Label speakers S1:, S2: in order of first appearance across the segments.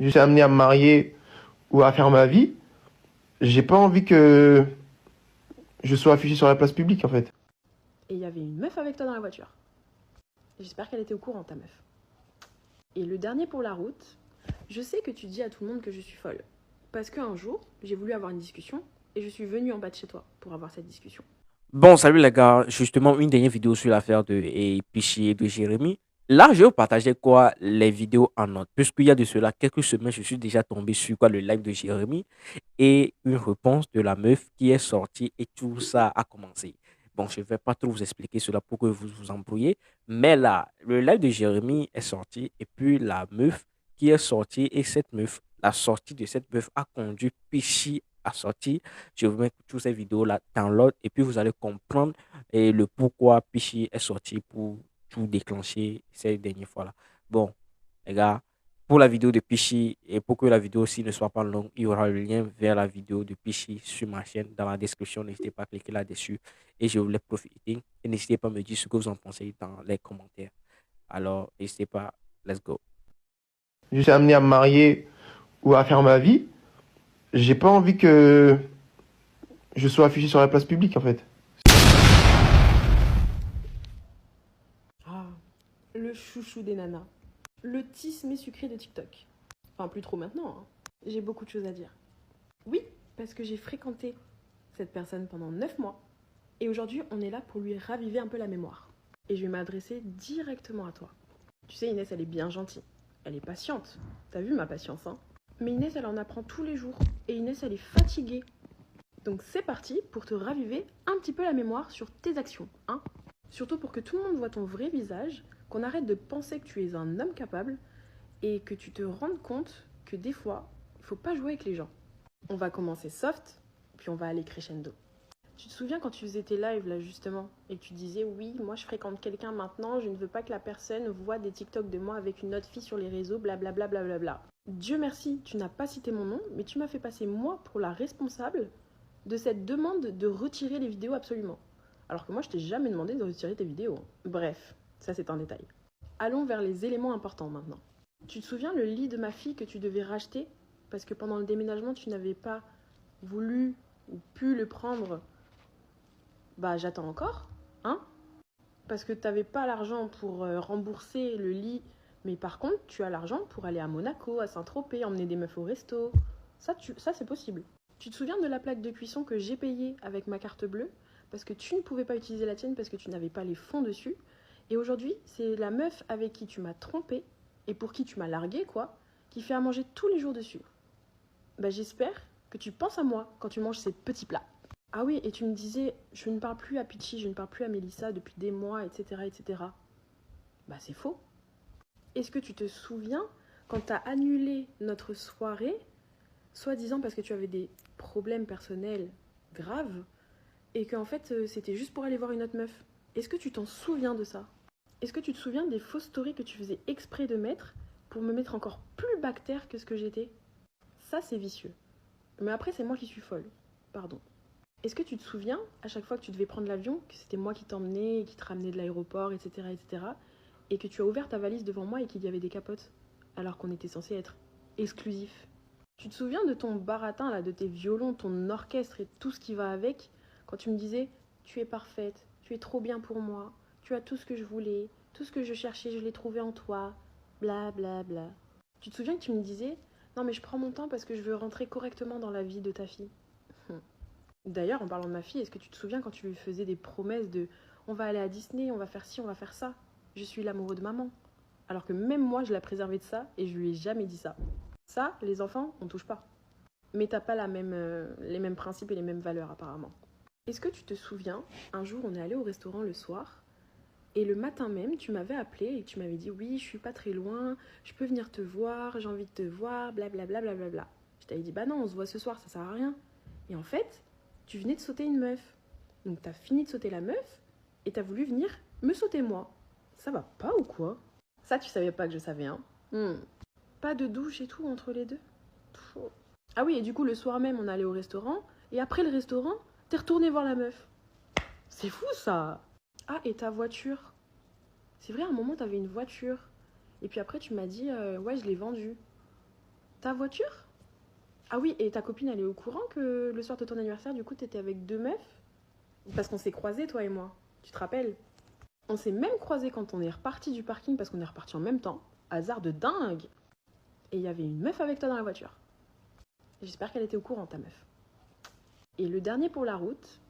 S1: je suis amené à me marier ou à faire ma vie, j'ai pas envie que je sois affiché sur la place publique en fait.
S2: Et il y avait une meuf avec toi dans la voiture. J'espère qu'elle était au courant, ta meuf. Et le dernier pour la route, je sais que tu dis à tout le monde que je suis folle. Parce qu'un jour, j'ai voulu avoir une discussion et je suis venue en bas de chez toi pour avoir cette discussion.
S3: Bon, salut les gars. Justement, une dernière vidéo sur l'affaire de Pichi et de Jérémy. Là, je vais vous partager quoi les vidéos en note. Puisqu'il y a de cela quelques semaines, je suis déjà tombé sur quoi le live de Jérémy et une réponse de la meuf qui est sortie et tout ça a commencé. Bon, je ne vais pas trop vous expliquer cela pour que vous vous embrouillez. Mais là, le live de Jérémy est sorti et puis la meuf qui est sortie et cette meuf, la sortie de cette meuf a conduit Pichi à sortir. Je vous mets toutes ces vidéos-là dans l'ordre et puis vous allez comprendre le pourquoi Pichi est sorti pour tout déclencher ces dernières fois-là. Bon, les gars, pour la vidéo de Pichi et pour que la vidéo aussi ne soit pas longue, il y aura le lien vers la vidéo de Pichi sur ma chaîne dans la description. N'hésitez pas à cliquer là-dessus et je voulais profiter. Et n'hésitez pas à me dire ce que vous en pensez dans les commentaires. Alors, n'hésitez pas, let's go.
S1: Je suis amené à me marier ou à faire ma vie, j'ai pas envie que je sois affiché sur la place publique en fait.
S2: Ah, le chouchou des nanas. Le tisme sucré de TikTok. Enfin, plus trop maintenant, hein. J'ai beaucoup de choses à dire. Oui, parce que j'ai fréquenté cette personne pendant 9 mois. Et aujourd'hui, on est là pour lui raviver un peu la mémoire. Et je vais m'adresser directement à toi. Tu sais, Inès, elle est bien gentille. Elle est patiente. T'as vu ma patience, hein? Mais Inès, elle en apprend tous les jours. Et Inès, elle est fatiguée. Donc c'est parti pour te raviver un petit peu la mémoire sur tes actions, hein? Surtout pour que tout le monde voit ton vrai visage, qu'on arrête de penser que tu es un homme capable et que tu te rendes compte que des fois, il faut pas jouer avec les gens. On va commencer soft, puis on va aller crescendo. Tu te souviens quand tu faisais tes lives là justement et que tu disais oui, moi je fréquente quelqu'un maintenant, je ne veux pas que la personne voit des TikTok de moi avec une autre fille sur les réseaux, blablabla. Blablabla. Dieu merci, tu n'as pas cité mon nom, mais tu m'as fait passer moi pour la responsable de cette demande de retirer les vidéos absolument. Alors que moi je t'ai jamais demandé de retirer tes vidéos. Bref, ça c'est un détail. Allons vers les éléments importants maintenant. Tu te souviens le lit de ma fille que tu devais racheter parce que pendant le déménagement tu n'avais pas voulu ou pu le prendre? Bah j'attends encore, hein? Parce que t'avais pas l'argent pour rembourser le lit, mais par contre tu as l'argent pour aller à Monaco, à Saint-Tropez, emmener des meufs au resto. Ça c'est possible. Tu te souviens de la plaque de cuisson que j'ai payée avec ma carte bleue parce que tu ne pouvais pas utiliser la tienne parce que tu n'avais pas les fonds dessus. Et aujourd'hui, c'est la meuf avec qui tu m'as trompé et pour qui tu m'as largué, quoi, qui fait à manger tous les jours dessus. Bah j'espère que tu penses à moi quand tu manges ces petits plats. Ah oui, et tu me disais, je ne parle plus à Pichi, je ne parle plus à Mélissa depuis des mois, etc., etc. Bah c'est faux. Est-ce que tu te souviens quand t'as annulé notre soirée, soi-disant parce que tu avais des problèmes personnels graves, et qu'en fait c'était juste pour aller voir une autre meuf? Est-ce que tu t'en souviens de ça? Est-ce que tu te souviens des fausses stories que tu faisais exprès de mettre pour me mettre encore plus bactère que ce que j'étais? Ça c'est vicieux. Mais après c'est moi qui suis folle. Pardon. Est-ce que tu te souviens, à chaque fois que tu devais prendre l'avion, que c'était moi qui t'emmenais, qui te ramenais de l'aéroport, etc., etc., et que tu as ouvert ta valise devant moi et qu'il y avait des capotes, alors qu'on était censé être exclusif? Tu te souviens de ton baratin, là, de tes violons, ton orchestre et tout ce qui va avec, quand tu me disais « Tu es parfaite, tu es trop bien pour moi, tu as tout ce que je voulais, tout ce que je cherchais, je l'ai trouvé en toi, bla bla bla ». Tu te souviens que tu me disais « Non mais je prends mon temps parce que je veux rentrer correctement dans la vie de ta fille ». D'ailleurs, en parlant de ma fille, est-ce que tu te souviens quand tu lui faisais des promesses de on va aller à Disney, on va faire ci, on va faire ça, je suis l'amoureux de maman. Alors que même moi, je l'ai préservé de ça et je lui ai jamais dit ça. Ça, les enfants, on touche pas. Mais t'as pas les mêmes principes et les mêmes valeurs apparemment. Est-ce que tu te souviens, un jour on est allé au restaurant le soir et le matin même, tu m'avais appelé et tu m'avais dit oui, je suis pas très loin, je peux venir te voir, j'ai envie de te voir, blablabla. Bla. Je t'avais dit bah non, on se voit ce soir, ça sert à rien. Et en fait, tu venais de sauter une meuf. Donc t'as fini de sauter la meuf et t'as voulu venir me sauter moi. Ça va pas ou quoi? Ça, tu savais pas que je savais, hein? Pas de douche et tout entre les deux? Pfff. Ah oui, et du coup, le soir même, on allait au restaurant. Et après le restaurant, t'es retourné voir la meuf. C'est fou, ça! Ah, et ta voiture? C'est vrai, à un moment, t'avais une voiture. Et puis après, tu m'as dit, ouais, je l'ai vendue. Ta voiture? Ah oui, et ta copine, elle est au courant que le soir de ton anniversaire, du coup, t'étais avec 2 meufs? Parce qu'on s'est croisés, toi et moi. Tu te rappelles? On s'est même croisés quand on est reparti du parking parce qu'on est reparti en même temps. Hasard de dingue! Et il y avait une meuf avec toi dans la voiture. J'espère qu'elle était au courant, ta meuf. Et le dernier pour la route,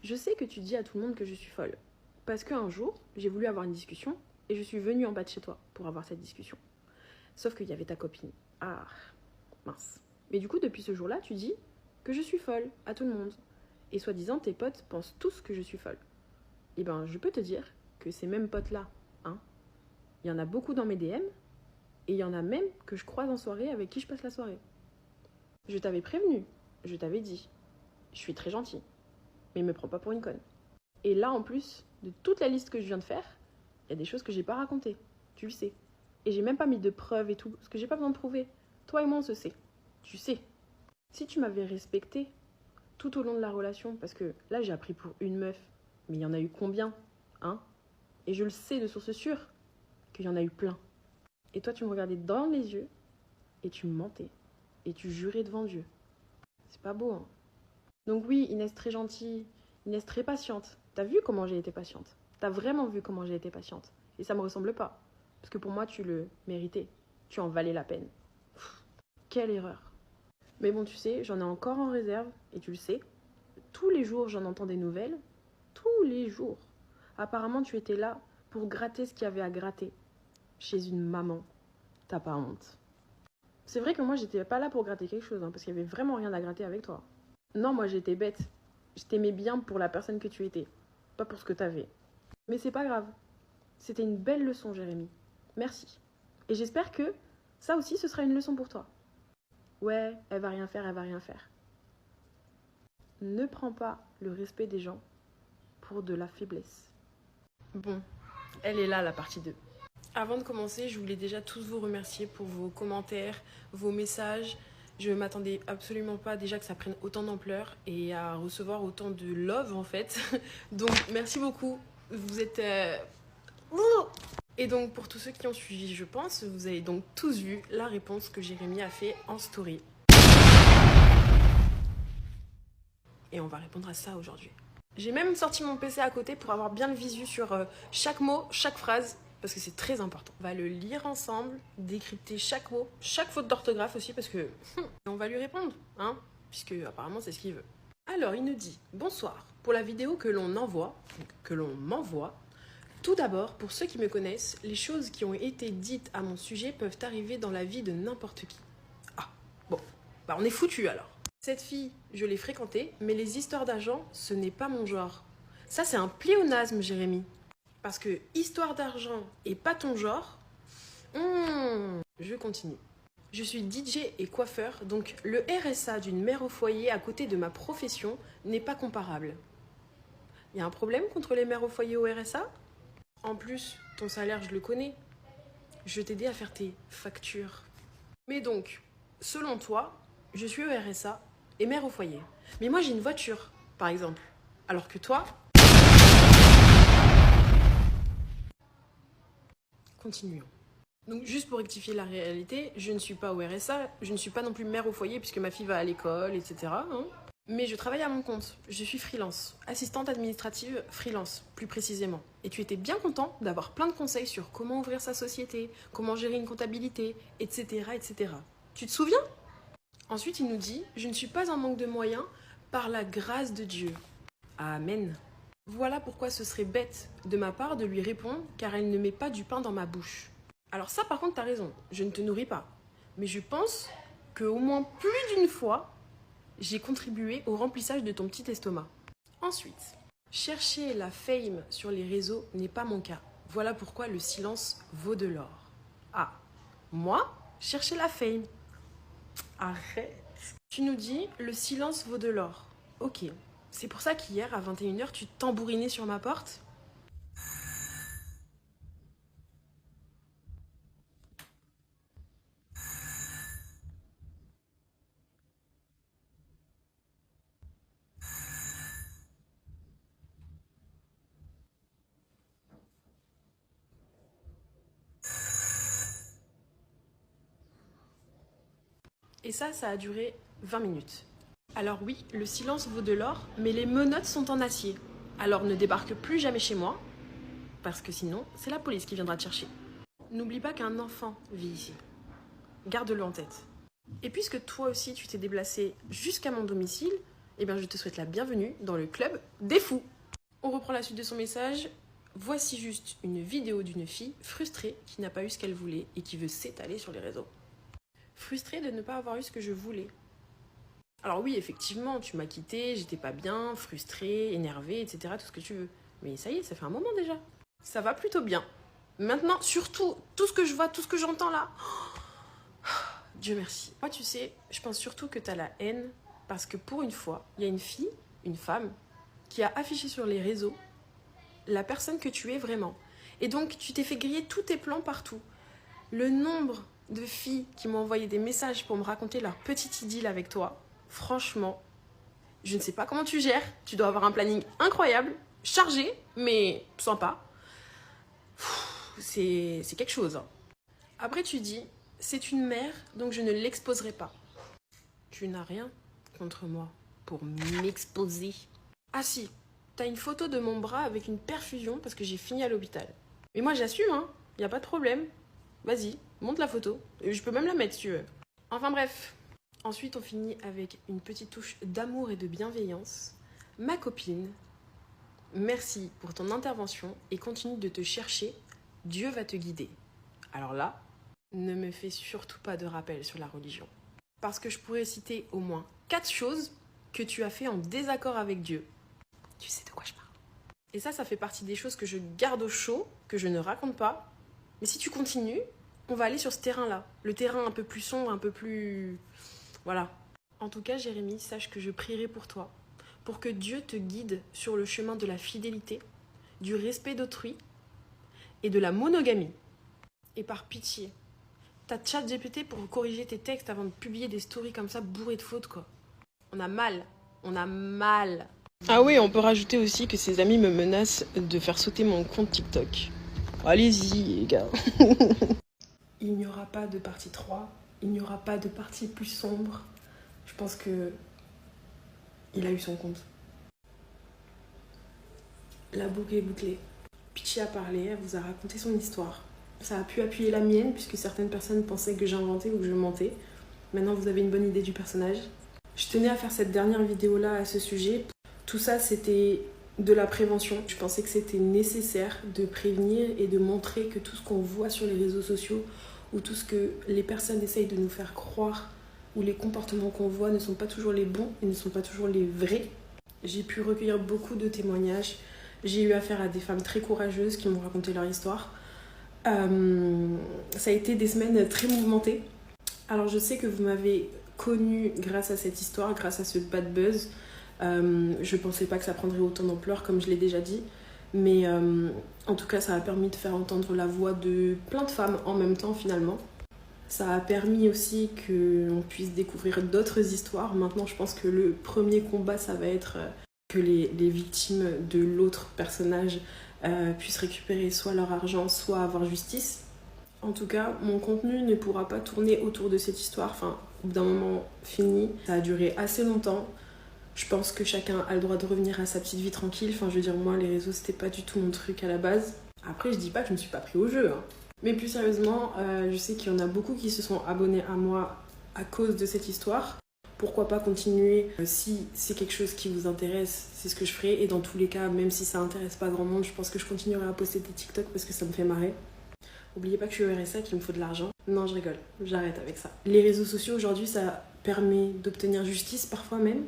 S2: je sais que tu dis à tout le monde que je suis folle. Parce qu'un jour, j'ai voulu avoir une discussion et je suis venue en bas de chez toi pour avoir cette discussion. Sauf qu'il y avait ta copine. Ah, mince. Mais du coup, depuis ce jour-là, tu dis que je suis folle à tout le monde. Et soi-disant, tes potes pensent tous que je suis folle. Eh ben, je peux te dire que ces mêmes potes-là, hein, il y en a beaucoup dans mes DM et il y en a même que je croise en soirée avec qui je passe la soirée. Je t'avais prévenu, je t'avais dit, je suis très gentille, mais me prends pas pour une conne. Et là, en plus de toute la liste que je viens de faire, il y a des choses que j'ai pas racontées, tu le sais. Et j'ai même pas mis de preuves et tout, parce que j'ai pas besoin de prouver. Toi et moi, on se sait. Tu sais. Si tu m'avais respecté tout au long de la relation, parce que là, j'ai appris pour une meuf, mais il y en a eu combien, hein? Et je le sais de source sûre qu'il y en a eu plein. Et toi, tu me regardais dans les yeux et tu me mentais. Et tu jurais devant Dieu. C'est pas beau, hein? Donc oui, Inès très gentille, Inès très patiente. T'as vu comment j'ai été patiente? T'as vraiment vu comment j'ai été patiente? Et ça me ressemble pas. Parce que pour moi, tu le méritais. Tu en valais la peine. Pff, quelle erreur. Mais bon, tu sais, j'en ai encore en réserve, et tu le sais. Tous les jours, j'en entends des nouvelles. Tous les jours. Apparemment, tu étais là pour gratter ce qu'il y avait à gratter. Chez une maman. T'as pas honte. C'est vrai que moi, j'étais pas là pour gratter quelque chose, hein, parce qu'il y avait vraiment rien à gratter avec toi. Non, moi, j'étais bête. Je t'aimais bien pour la personne que tu étais, pas pour ce que t'avais. Mais c'est pas grave. C'était une belle leçon, Jérémy. Merci. Et j'espère que ça aussi, ce sera une leçon pour toi. Ouais, elle va rien faire, elle va rien faire. Ne prends pas le respect des gens pour de la faiblesse. Bon, elle est là, la partie 2. Avant de commencer, je voulais déjà tous vous remercier pour vos commentaires, vos messages. Je m'attendais absolument pas déjà que ça prenne autant d'ampleur et à recevoir autant de love en fait. Donc merci beaucoup. Vous êtes... Et donc pour tous ceux qui ont suivi, je pense, vous avez donc tous vu la réponse que Jérémy a fait en story. Et on va répondre à ça aujourd'hui. J'ai même sorti mon PC à côté pour avoir bien le visu sur chaque mot, chaque phrase, parce que c'est très important. On va le lire ensemble, décrypter chaque mot, chaque faute d'orthographe aussi, parce que on va lui répondre, hein, puisque apparemment c'est ce qu'il veut. Alors il nous dit « Bonsoir, pour la vidéo que l'on m'envoie, tout d'abord, pour ceux qui me connaissent, les choses qui ont été dites à mon sujet peuvent arriver dans la vie de n'importe qui. Ah, bon, bah on est foutu alors. Cette fille, je l'ai fréquentée, mais les histoires d'argent, ce n'est pas mon genre. Ça, c'est un pléonasme, Jérémy. Parce que histoire d'argent et pas ton genre, je continue. Je suis DJ et coiffeur, donc le RSA d'une mère au foyer à côté de ma profession n'est pas comparable. Il y a un problème contre les mères au foyer au RSA? En plus, ton salaire, je le connais. Je t'aidais à faire tes factures. Mais donc, selon toi, je suis au RSA et mère au foyer. Mais moi, j'ai une voiture, par exemple. Alors que toi... Continuons. Donc, juste pour rectifier la réalité, je ne suis pas au RSA, je ne suis pas non plus mère au foyer puisque ma fille va à l'école, etc. Hein. Mais je travaille à mon compte. Je suis freelance. Assistante administrative freelance, plus précisément. Et tu étais bien content d'avoir plein de conseils sur comment ouvrir sa société, comment gérer une comptabilité, etc., etc. Tu te souviens? Ensuite, il nous dit « Je ne suis pas en manque de moyens par la grâce de Dieu. » Amen. Voilà pourquoi ce serait bête de ma part de lui répondre car elle ne met pas du pain dans ma bouche. Alors ça, par contre, t'as raison. Je ne te nourris pas. Mais je pense qu'au moins plus d'une fois, j'ai contribué au remplissage de ton petit estomac. Ensuite, chercher la fame sur les réseaux n'est pas mon cas. Voilà pourquoi le silence vaut de l'or. Ah, moi, chercher la fame. Arrête. Tu nous dis, le silence vaut de l'or. Ok. C'est pour ça qu'hier, à 21h, tu tambourinais sur ma porte? Et ça a duré 20 minutes. Alors oui, le silence vaut de l'or, mais les menottes sont en acier. Alors ne débarque plus jamais chez moi, parce que sinon, c'est la police qui viendra te chercher. N'oublie pas qu'un enfant vit ici. Garde-le en tête. Et puisque toi aussi tu t'es déplacé jusqu'à mon domicile, eh bien je te souhaite la bienvenue dans le club des fous. On reprend la suite de son message. Voici juste une vidéo d'une fille frustrée qui n'a pas eu ce qu'elle voulait et qui veut s'étaler sur les réseaux. Frustrée de ne pas avoir eu ce que je voulais. Alors oui, effectivement, tu m'as quitté, j'étais pas bien, frustrée, énervée, etc. Tout ce que tu veux. Mais ça y est, ça fait un moment déjà. Ça va plutôt bien. Maintenant, surtout, tout ce que je vois, tout ce que j'entends là... Dieu merci. Moi, tu sais, je pense surtout que t'as la haine parce que pour une fois, il y a une fille, une femme, qui a affiché sur les réseaux la personne que tu es vraiment. Et donc, tu t'es fait griller tous tes plans partout. Le nombre de filles qui m'ont envoyé des messages pour me raconter leur petite idylle avec toi, franchement, je ne sais pas comment tu gères. Tu dois avoir un planning incroyable, chargé, mais sympa. C'est quelque chose. Hein. Après, tu dis, c'est une mère, donc je ne l'exposerai pas. Tu n'as rien contre moi pour m'exposer. Ah si, t'as une photo de mon bras avec une perfusion parce que j'ai fini à l'hôpital. Mais moi j'assume, hein, y a pas de problème. Vas-y, monte la photo. Je peux même la mettre si tu veux. Enfin bref. Ensuite on finit avec une petite touche d'amour et de bienveillance. Ma copine, merci pour ton intervention et continue de te chercher. Dieu va te guider. Alors là, ne me fais surtout pas de rappel sur la religion. Parce que je pourrais citer au moins 4 choses que tu as fait en désaccord avec Dieu. Tu sais de quoi je parle. Et ça fait partie des choses que je garde au chaud, que je ne raconte pas. Mais si tu continues, on va aller sur ce terrain-là. Le terrain un peu plus sombre, un peu plus... Voilà. En tout cas, Jérémy, sache que je prierai pour toi, pour que Dieu te guide sur le chemin de la fidélité, du respect d'autrui et de la monogamie. Et par pitié, t'as ChatGPT pour corriger tes textes avant de publier des stories comme ça bourrées de fautes, quoi. On a mal. On a mal. Ah oui, on peut rajouter aussi que ses amis me menacent de faire sauter mon compte TikTok. Allez-y, les gars. Il n'y aura pas de partie 3. Il n'y aura pas de partie plus sombre. Je pense que il a eu son compte. La boucle est bouclée. Pitchy a parlé, elle vous a raconté son histoire. Ça a pu appuyer la mienne puisque certaines personnes pensaient que j'inventais ou que je mentais. Maintenant, vous avez une bonne idée du personnage. Je tenais à faire cette dernière vidéo-là à ce sujet. Tout ça, c'était de la prévention. Je pensais que c'était nécessaire de prévenir et de montrer que tout ce qu'on voit sur les réseaux sociaux ou tout ce que les personnes essayent de nous faire croire ou les comportements qu'on voit ne sont pas toujours les bons et ne sont pas toujours les vrais. J'ai pu recueillir beaucoup de témoignages. J'ai eu affaire à des femmes très courageuses qui m'ont raconté leur histoire. Ça a été des semaines très mouvementées. Alors je sais que vous m'avez connue grâce à cette histoire, grâce à ce bad buzz. Je pensais pas que ça prendrait autant d'ampleur comme je l'ai déjà dit. Mais en tout cas ça a permis de faire entendre la voix de plein de femmes en même temps finalement. Ça a permis aussi qu'on puisse découvrir d'autres histoires. Maintenant je pense que le premier combat ça va être que les victimes de l'autre personnage puissent récupérer soit leur argent, soit avoir justice. En tout cas, mon contenu ne pourra pas tourner autour de cette histoire. Enfin, au bout d'un moment fini, ça a duré assez longtemps. Je pense que chacun a le droit de revenir à sa petite vie tranquille. Enfin, je veux dire, moi, les réseaux, c'était pas du tout mon truc à la base. Après, je dis pas que je me suis pas pris au jeu. Hein. Mais plus sérieusement, je sais qu'il y en a beaucoup qui se sont abonnés à moi à cause de cette histoire. Pourquoi pas continuer si c'est quelque chose qui vous intéresse, c'est ce que je ferai. Et dans tous les cas, même si ça intéresse pas grand monde, je pense que je continuerai à poster des TikTok parce que ça me fait marrer. N'oubliez pas que je suis au RSA, qu'il me faut de l'argent. Non, je rigole, j'arrête avec ça. Les réseaux sociaux aujourd'hui, ça permet d'obtenir justice parfois même.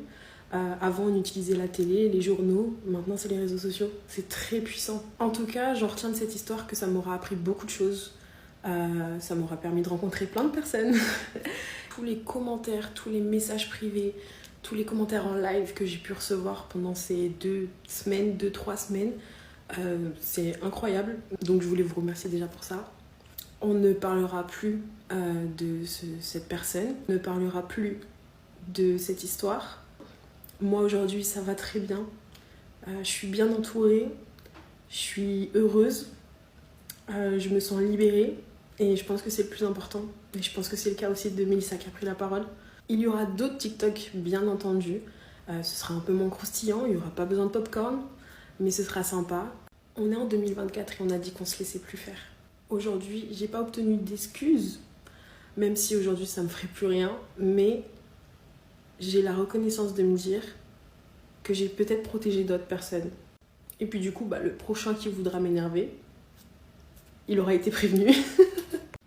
S2: Avant, on utilisait la télé, les journaux. Maintenant, c'est les réseaux sociaux. C'est très puissant. En tout cas, j'en retiens de cette histoire que ça m'aura appris beaucoup de choses. Ça m'aura permis de rencontrer plein de personnes. Tous les commentaires, tous les messages privés, tous les commentaires en live que j'ai pu recevoir pendant ces 2-3 semaines, c'est incroyable. Donc je voulais vous remercier déjà pour ça. On ne parlera plus de cette personne, on ne parlera plus de cette histoire. Moi aujourd'hui ça va très bien. Je suis bien entourée, je suis heureuse, je me sens libérée et je pense que c'est le plus important. Et je pense que c'est le cas aussi de Mélissa qui a pris la parole. Il y aura d'autres TikTok, bien entendu. Ce sera un peu moins croustillant, il n'y aura pas besoin de popcorn, mais ce sera sympa. On est en 2024 et on a dit qu'on se laissait plus faire. Aujourd'hui, j'ai pas obtenu d'excuses, même si aujourd'hui ça me ferait plus rien, mais j'ai la reconnaissance de me dire que j'ai peut-être protégé d'autres personnes. Et puis du coup, le prochain qui voudra m'énerver, il aura été prévenu.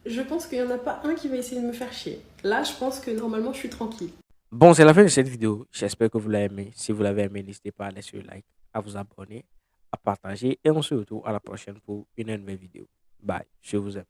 S2: Je pense qu'il n'y en a pas un qui va essayer de me faire chier. Là, je pense que normalement, je suis tranquille.
S3: Bon, c'est la fin de cette vidéo. J'espère que vous l'avez aimé. Si vous l'avez aimé, n'hésitez pas à laisser un like, à vous abonner, à partager. Et on se retrouve à la prochaine pour une nouvelle vidéo. Bye. Je vous aime.